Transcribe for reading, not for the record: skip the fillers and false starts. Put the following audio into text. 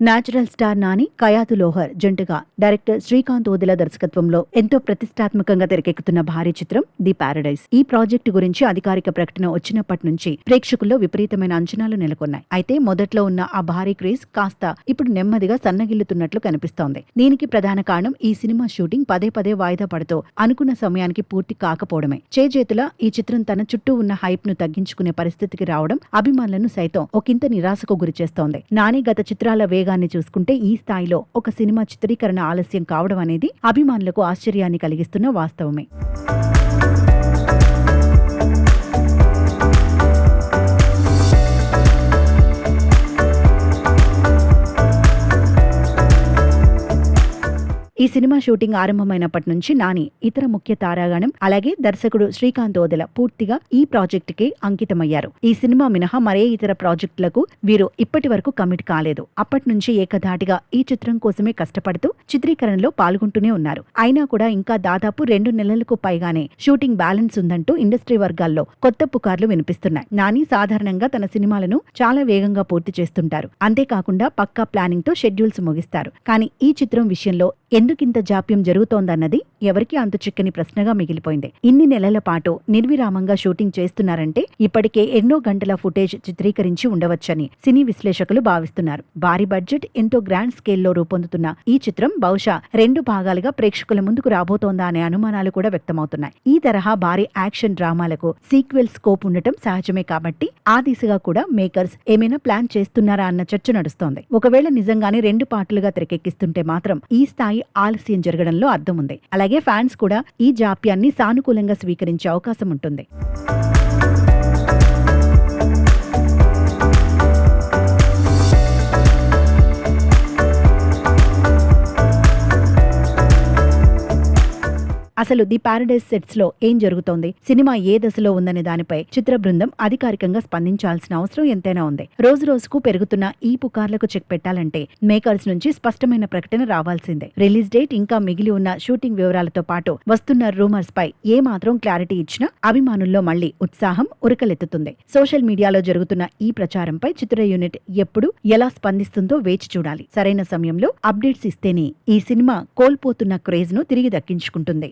Natural star Nani, కయాతు Lohar జంటగా director Srikanth Odela దర్శకత్వంలో ఎంతో ప్రతిష్టాత్మకంగా తెరకెక్కుతున్న భారీ చిత్రం ది పారడైజ్. ఈ ప్రాజెక్టు గురించి అధికారిక ప్రకటన వచ్చినప్పటి నుంచి ప్రేక్షకుల్లో విపరీతమైన అంచనాలు నెలకొన్నాయి. అయితే మొదట్లో ఉన్న ఆ భారీ క్రేజ్ కాస్త ఇప్పుడు నెమ్మదిగా సన్నగిల్లుతున్నట్లు కనిపిస్తోంది. దీనికి ప్రధాన కారణం ఈ సినిమా షూటింగ్ పదే పదే వాయిదా పడుతూ అనుకున్న సమయానికి పూర్తి కాకపోవడమే. చేజేతులా ఈ చిత్రం తన చుట్టూ ఉన్న హైప్ ను తగ్గించుకునే పరిస్థితికి రావడం అభిమానులను సైతం ఒకంత నిరాశకు గురిచేస్తోంది. నాని గత చిత్రాల వేగాన్ని చూసుకుంటే ఈ స్థాయిలో ఒక సినిమా చిత్రీకరణ ఆలస్యం కావడం అనేది అభిమానులకు ఆశ్చర్యాన్ని కలిగిస్తున్న వాస్తవమే. ఈ సినిమా షూటింగ్ ఆరంభమైనప్పటి నుంచి నాని, ఇతర ముఖ్య తారాగణం అలాగే దర్శకుడు శ్రీకాంత్ ఓదెల పూర్తిగా ఈ ప్రాజెక్టుకే అంకితమయ్యారు. ఈ సినిమా మినహా మరే ఇతర ప్రాజెక్టులకు వీరు ఇప్పటి వరకు కమిట్ కాలేదు. అప్పటి నుంచి ఏకధాటిగా ఈ చిత్రం కోసమే కష్టపడుతూ చిత్రీకరణలో పాల్గొంటూనే ఉన్నారు. అయినా కూడా ఇంకా దాదాపు 2 నెలలకు పైగానే షూటింగ్ బ్యాలెన్స్ ఉందంటూ ఇండస్ట్రీ వర్గాల్లో కొత్త పుకార్లు వినిపిస్తున్నాయి. నాని సాధారణంగా తన సినిమాలను చాలా వేగంగా పూర్తి చేస్తుంటారు. అంతేకాకుండా పక్కా ప్లానింగ్ తో షెడ్యూల్స్ ముగిస్తారు. కానీ ఈ చిత్రం విషయంలో ఎందుకింత జాప్యం జరుగుతోందన్నది ఎవరికీ అంతు చిక్కని ప్రశ్నగా మిగిలిపోయింది. ఇన్ని నెలల పాటు నిర్విరామంగా షూటింగ్ చేస్తున్నారంటే ఇప్పటికే ఎన్నో గంటల ఫుటేజ్ చిత్రీకరించి ఉండవచ్చని సినీ విశ్లేషకులు భావిస్తున్నారు. భారీ బడ్జెట్, ఎంతో గ్రాండ్ స్కేల్లో రూపొందుతున్న ఈ చిత్రం బహుశా 2 భాగాలుగా ప్రేక్షకుల ముందుకు రాబోతోందా అనే అనుమానాలు కూడా వ్యక్తమవుతున్నాయి. ఈ తరహా భారీ యాక్షన్ డ్రామాలకు సీక్వెల్ స్కోప్ ఉండటం సహజమే కాబట్టి ఆ దిశగా కూడా మేకర్స్ ఏమైనా ప్లాన్ చేస్తున్నారా అన్న చర్చ నడుస్తోంది. ఒకవేళ నిజంగానే 2 పార్టులుగా తెరకెక్కిస్తుంటే మాత్రం ఈ స్థాయి ఆలస్యం జరగడంలో అర్థం ఉంది. అలాగే ఫ్యాన్స్ కూడా ఈ జాప్యాన్ని సానుకూలంగా స్వీకరించే అవకాశం ఉంటుంది. అసలు ది పారడైజ్ సెట్స్ లో ఏం జరుగుతోంది, సినిమా ఏ దశలో ఉందనే దానిపై చిత్ర బృందం అధికారికంగా స్పందించాల్సిన అవసరం ఎంతైనా ఉంది. రోజు రోజుకు పెరుగుతున్న ఈ పుకార్లకు చెక్ పెట్టాలంటే మేకర్స్ నుంచి స్పష్టమైన ప్రకటన రావాల్సిందే. రిలీజ్ డేట్, ఇంకా మిగిలి ఉన్న షూటింగ్ వివరాలతో పాటు వస్తున్న రూమర్స్ పై ఏ మాత్రం క్లారిటీ ఇచ్చినా అభిమానుల్లో మళ్లీ ఉత్సాహం ఉరకలెత్తుతుంది. సోషల్ మీడియాలో జరుగుతున్న ఈ ప్రచారంపై చిత్ర యూనిట్ ఎప్పుడు ఎలా స్పందిస్తుందో వేచి చూడాలి. సరైన సమయంలో అప్డేట్స్ ఇస్తేనే ఈ సినిమా కోల్పోతున్న క్రేజ్ ను తిరిగి దక్కించుకుంటుంది.